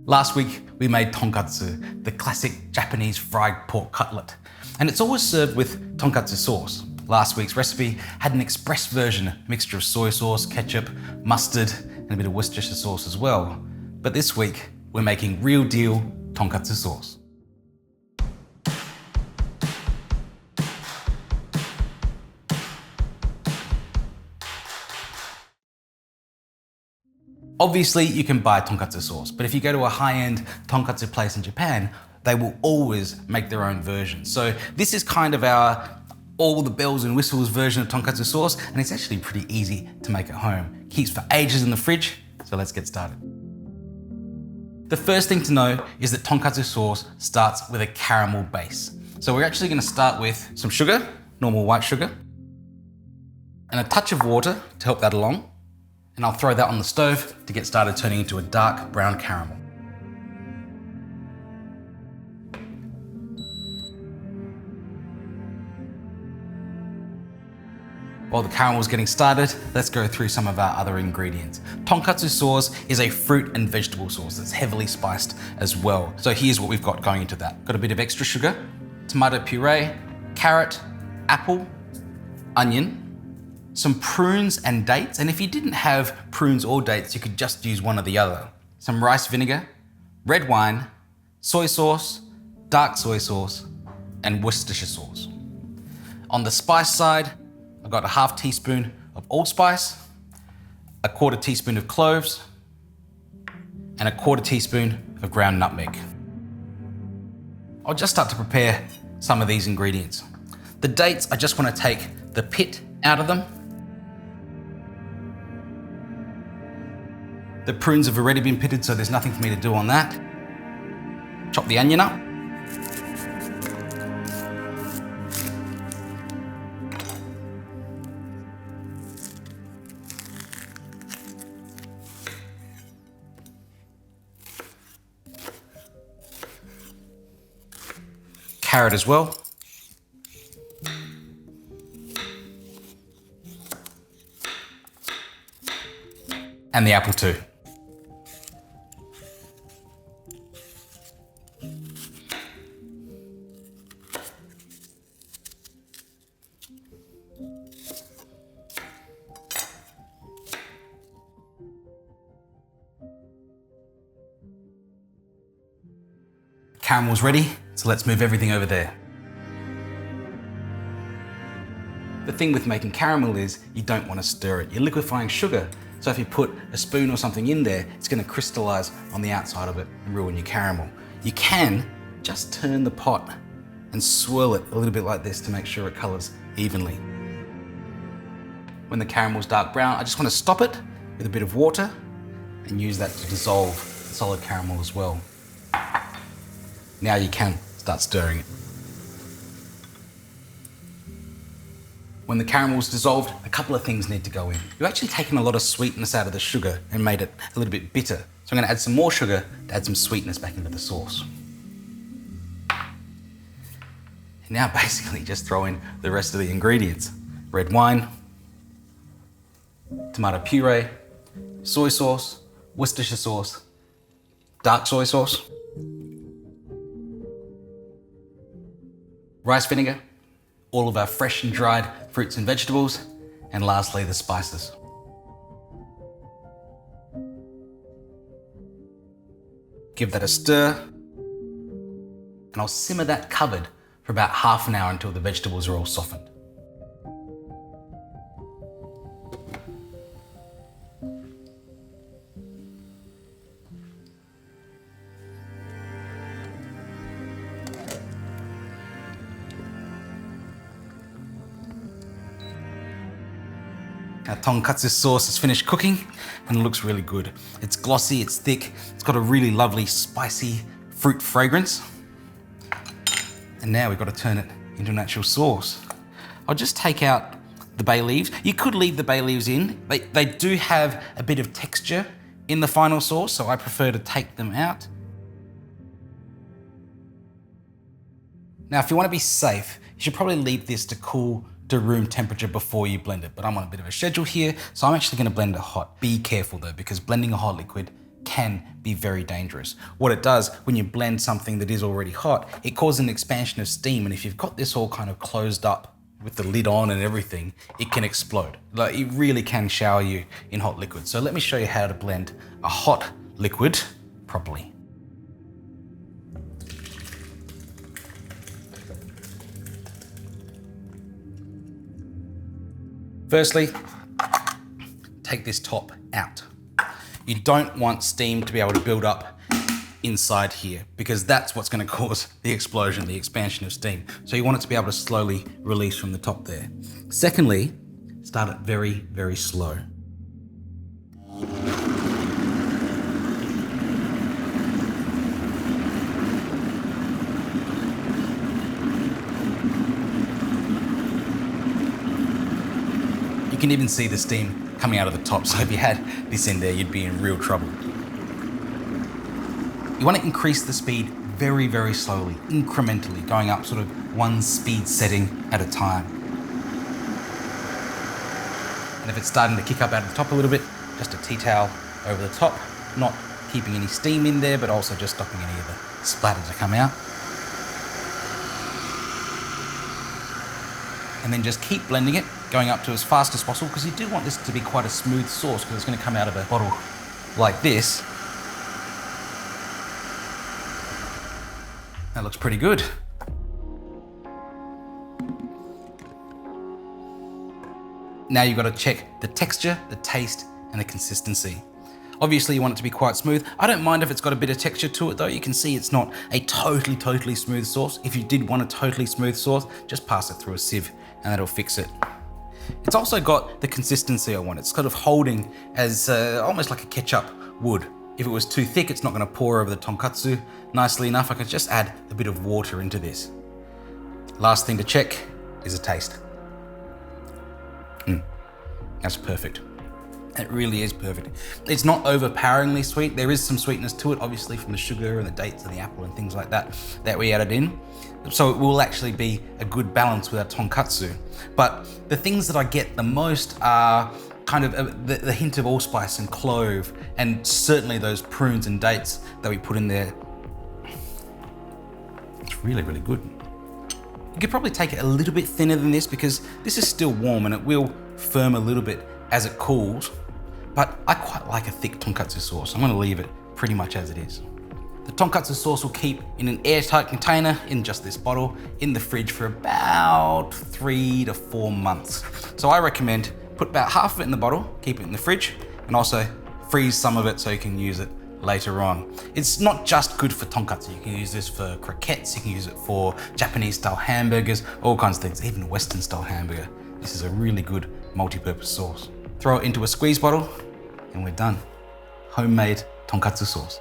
Last week, we made tonkatsu, the classic Japanese fried pork cutlet. And it's always served with tonkatsu sauce. Last week's recipe had an express version, a mixture of soy sauce, ketchup, mustard, and a bit of Worcestershire sauce as well. But this week, we're making real deal tonkatsu sauce. Obviously, you can buy tonkatsu sauce, but if you go to a high-end tonkatsu place in Japan, they will always make their own version. So this is kind of our all the bells and whistles version of tonkatsu sauce, and it's actually pretty easy to make at home. Keeps for ages in the fridge, so let's get started. The first thing to know is that tonkatsu sauce starts with a caramel base. So we're actually going to start with some sugar, normal white sugar, and a touch of water to help that along. And I'll throw that on the stove to get started turning into a dark brown caramel. While the caramel is getting started, let's go through some of our other ingredients. Tonkatsu sauce is a fruit and vegetable sauce that's heavily spiced as well. So here's what we've got going into that. Got a bit of extra sugar, tomato puree, carrot, apple, onion, some prunes and dates, and if you didn't have prunes or dates, you could just use one or the other. Some rice vinegar, red wine, soy sauce, dark soy sauce, and Worcestershire sauce. On the spice side, I've got a half teaspoon of allspice, a quarter teaspoon of cloves, and a quarter teaspoon of ground nutmeg. I'll just start to prepare some of these ingredients. The dates, I just want to take the pit out of them. The prunes have already been pitted, so there's nothing for me to do on that. Chop the onion up. Carrot as well. And the apple too. Caramel's ready, so let's move everything over there. The thing with making caramel is you don't want to stir it. You're liquefying sugar. So if you put a spoon or something in there, it's going to crystallize on the outside of it and ruin your caramel. You can just turn the pot and swirl it a little bit like this to make sure it colors evenly. When the caramel's dark brown, I just want to stop it with a bit of water and use that to dissolve the solid caramel as well. Now you can start stirring it. When the caramel's dissolved, a couple of things need to go in. You've actually taken a lot of sweetness out of the sugar and made it a little bit bitter. So I'm going to add some more sugar to add some sweetness back into the sauce. And now basically just throw in the rest of the ingredients. Red wine, tomato puree, soy sauce, Worcestershire sauce, dark soy sauce, rice vinegar, all of our fresh and dried fruits and vegetables, and lastly, the spices. Give that a stir, and I'll simmer that covered for about half an hour until the vegetables are all softened. Our tonkatsu sauce is finished cooking and it looks really good. It's glossy, it's thick, it's got a really lovely spicy fruit fragrance. And now we've got to turn it into an actual sauce. I'll just take out the bay leaves. You could leave the bay leaves in. They do have a bit of texture in the final sauce, so I prefer to take them out. Now, if you want to be safe, you should probably leave this to cool to room temperature before you blend it, but I'm on a bit of a schedule here, so I'm actually going to blend it hot. Be careful though, because blending a hot liquid can be very dangerous. What it does when you blend something that is already hot, it causes an expansion of steam, and if you've got this all kind of closed up with the lid on and everything, it can explode. Like, it really can shower you in hot liquid. So let me show you how to blend a hot liquid properly. Firstly, take this top out. You don't want steam to be able to build up inside here, because that's what's going to cause the explosion, the expansion of steam. So you want it to be able to slowly release from the top there. Secondly, start it very, very slow. You can even see the steam coming out of the top, so if you had this in there, you'd be in real trouble. You want to increase the speed very, very slowly, incrementally, going up sort of one speed setting at a time. And if it's starting to kick up out of the top a little bit, just a tea towel over the top, not keeping any steam in there, but also just stopping any of the splatter to come out. And then just keep blending it, going up to as fast as possible, because you do want this to be quite a smooth sauce, because it's going to come out of a bottle like this. That looks pretty good. Now you've got to check the texture, the taste, and the consistency. Obviously you want it to be quite smooth. I don't mind if it's got a bit of texture to it though. You can see it's not a totally smooth sauce. If you did want a totally smooth sauce, just pass it through a sieve and that'll fix it. It's also got the consistency I want. It's kind of holding as almost like a ketchup would. If it was too thick, it's not going to pour over the tonkatsu nicely enough. I can just add a bit of water into this. Last thing to check is a taste. That's perfect. It really is perfect. It's not overpoweringly sweet. There is some sweetness to it, obviously, from the sugar and the dates and the apple and things like that we added in. So it will actually be a good balance with our tonkatsu. But the things that I get the most are kind of the hint of allspice and clove, and certainly those prunes and dates that we put in there. It's really, really good. You could probably take it a little bit thinner than this, because this is still warm and it will firm a little bit as it cools, but I quite like a thick tonkatsu sauce. I'm going to leave it pretty much as it is. The tonkatsu sauce will keep in an airtight container in just this bottle in the fridge for about 3 to 4 months. So I recommend put about half of it in the bottle, keep it in the fridge, and also freeze some of it so you can use it later on. It's not just good for tonkatsu. You can use this for croquettes, you can use it for Japanese style hamburgers, all kinds of things, even Western style hamburger. This is a really good multi-purpose sauce. Throw it into a squeeze bottle and we're done. Homemade tonkatsu sauce.